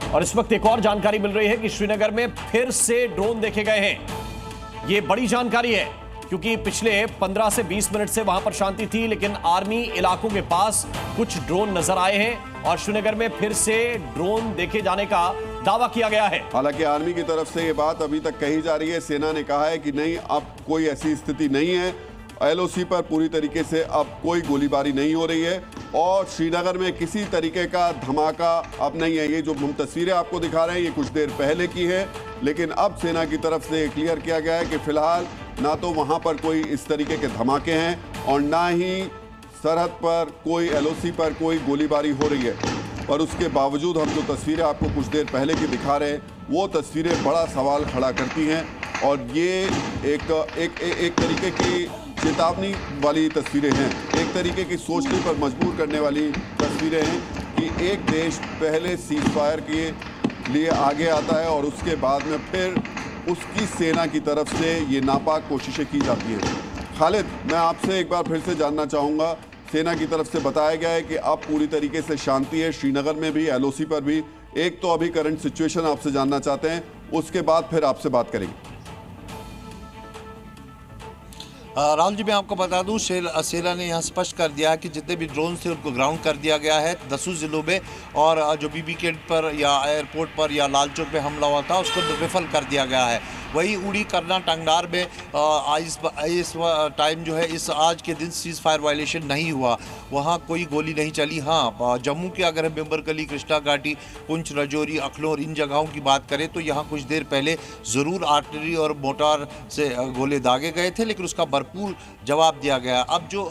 और इस वक्त एक और जानकारी मिल रही है कि श्रीनगर में फिर से ड्रोन देखे गए हैं। ये बड़ी जानकारी है क्योंकि पिछले 15 से 20 मिनट से वहां पर शांति थी, लेकिन आर्मी इलाकों के पास कुछ ड्रोन नजर आए हैं और श्रीनगर में फिर से ड्रोन देखे जाने का दावा किया गया है। हालांकि आर्मी की तरफ से ये बात अभी तक कही जा रही है। सेना ने कहा है कि नहीं, अब कोई ऐसी स्थिति नहीं है, एलओसी पर पूरी तरीके से अब कोई गोलीबारी नहीं हो रही है और श्रीनगर में किसी तरीके का धमाका अब नहीं है। ये जो हम तस्वीरें आपको दिखा रहे हैं ये कुछ देर पहले की है, लेकिन अब सेना की तरफ से क्लियर किया गया है कि फिलहाल ना तो वहां पर कोई इस तरीके के धमाके हैं और ना ही सरहद पर कोई एलओसी पर कोई गोलीबारी हो रही है। पर उसके बावजूद हम जो तस्वीरें आपको कुछ देर पहले की दिखा रहे हैं वो तस्वीरें बड़ा सवाल खड़ा करती हैं और ये एक तरीके की चेतावनी वाली तस्वीरें हैं, एक तरीके की सोचने पर मजबूर करने वाली तस्वीरें हैं कि एक देश पहले सीज फायर के लिए आगे आता है और उसके बाद में फिर उसकी सेना की तरफ से ये नापाक कोशिशें की जाती हैं। खालिद, मैं आपसे एक बार फिर से जानना चाहूँगा, सेना की तरफ से बताया गया है कि अब पूरी तरीके से शांति है श्रीनगर में भी, एलओसी पर भी। एक तो अभी करंट सिचुएशन आपसे जानना चाहते हैं, उसके बाद फिर आपसे बात करेंगे। राहुल जी, मैं आपको बता दूं, सेना ने यहाँ स्पष्ट कर दिया है कि जितने भी ड्रोन थे उनको ग्राउंड कर दिया गया है 10 जिलों में, और जो बीबी कैंट पर या एयरपोर्ट पर या लाल चौक पे हमला हुआ था उसको विफल कर दिया गया है। वही उड़ी करना टंगडार में इस टाइम जो है इस आज के दिन सीज फायर वायलेशन नहीं हुआ, वहाँ कोई गोली नहीं चली। हाँ, जम्मू के अगर हम बेम्बरकली, कृष्णा घाटी, पुंछ, राजौरी, अखनौर इन जगहों की बात करें तो यहाँ कुछ देर पहले ज़रूर आर्टिलरी और मोटार से गोले दागे गए थे, लेकिन उसका भरपूर जवाब दिया गया। अब जो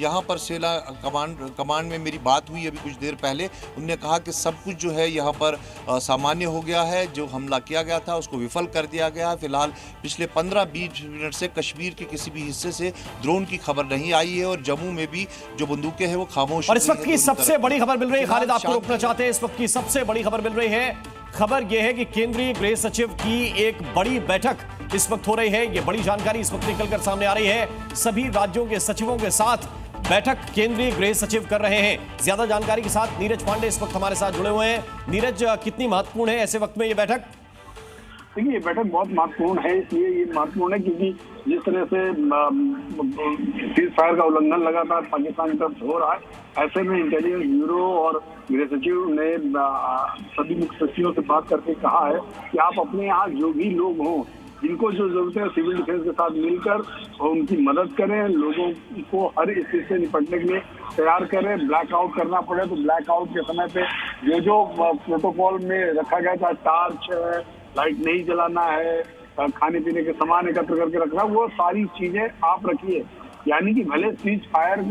यहाँ पर सेना कमांड में मेरी बात हुई अभी कुछ देर पहले, उन्होंने कहा कि सब कुछ जो है यहाँ पर सामान्य हो गया है। जो हमला किया गया था उसको विफल कर दिया गया है। फिलहाल पिछले 15-20 मिनट से कश्मीर के किसी भी हिस्से से ड्रोन की खबर नहीं आई है और जम्मू में भी जो बंदूकें हैं वो खामोश। और इस वक्त की सबसे बड़ी खबर मिल रही है, खालिद आपको रोकना चाहते हैं, इस वक्त की सबसे बड़ी खबर मिल रही है। खबर यह है कि केंद्रीय गृह सचिव की एक बड़ी बैठक इस वक्त हो रही है। यह बड़ी जानकारी इस वक्त निकलकर सामने आ रही है। सभी राज्यों के सचिवों के साथ बैठक केंद्रीय गृह सचिव कर रहे हैं। ज्यादा जानकारी के साथ नीरज पांडे इस वक्त हमारे साथ जुड़े हुए हैं। नीरज, कितनी महत्वपूर्ण है ऐसे वक्त में ये बैठक? देखिए, ये बैठक बहुत महत्वपूर्ण है। इसलिए ये महत्वपूर्ण है क्योंकि जिस तरह से सीज फायर का उल्लंघन लगातार पाकिस्तान की तरफ से हो रहा है, ऐसे में इंटेलिजेंस ब्यूरो और गृह सचिव ने सभी मुख्य सचिवों से बात करके कहा है कि आप अपने यहाँ जो भी लोग हों, जिनको जो जरूरत है सिविल डिफेंस के साथ मिलकर उनकी मदद करें, लोगों को हर स्थिति से निपटने के लिए तैयार करें। ब्लैकआउट करना पड़े तो ब्लैकआउट के समय पे जो प्रोटोकॉल में रखा गया था, टार्च है, लाइट नहीं जलाना है, खाने पीने के सामान एकत्र करके रखना, वो सारी चीजें आप रखिए। यानी कि भले सीज फायर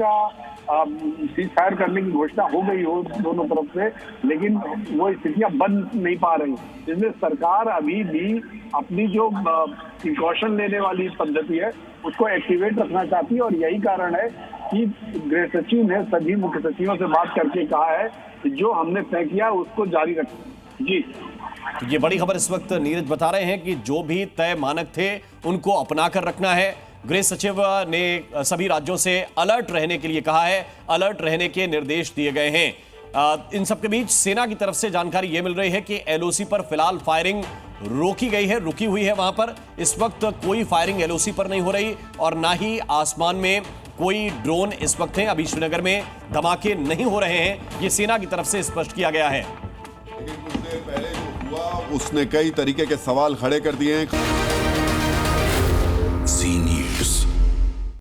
करने की घोषणा हो गई हो दोनों तरफ से, लेकिन वो स्थितियां बन नहीं पा रही। इसलिए सरकार अभी भी अपनी जो प्रिकॉशन लेने वाली पद्धति है उसको एक्टिवेट रखना चाहती है और यही कारण है कि गृह सचिव ने सभी मुख्य सचिवों से बात करके कहा है कि जो हमने तय किया उसको जारी रखें। जी, ये बड़ी खबर इस वक्त नीरज बता रहे हैं कि जो भी तय मानक थे उनको अपना कर रखना है। गृह सचिव ने सभी राज्यों से अलर्ट रहने के लिए कहा है, अलर्ट रहने के निर्देश दिए गए हैं। इन सब के बीच सेना की तरफ से जानकारी यह मिल रही है कि एलओसी पर फिलहाल फायरिंग रोकी गई है, रुकी हुई है। वहां पर इस वक्त कोई फायरिंग एलओसी पर नहीं हो रही और ना ही आसमान में कोई ड्रोन इस वक्त है। अभी श्रीनगर में धमाके नहीं हो रहे हैं, ये सेना की तरफ से स्पष्ट किया गया है। लेकिन कुछ देर पहले जो हुआ उसने कई तरीके के सवाल खड़े कर दिए हैं।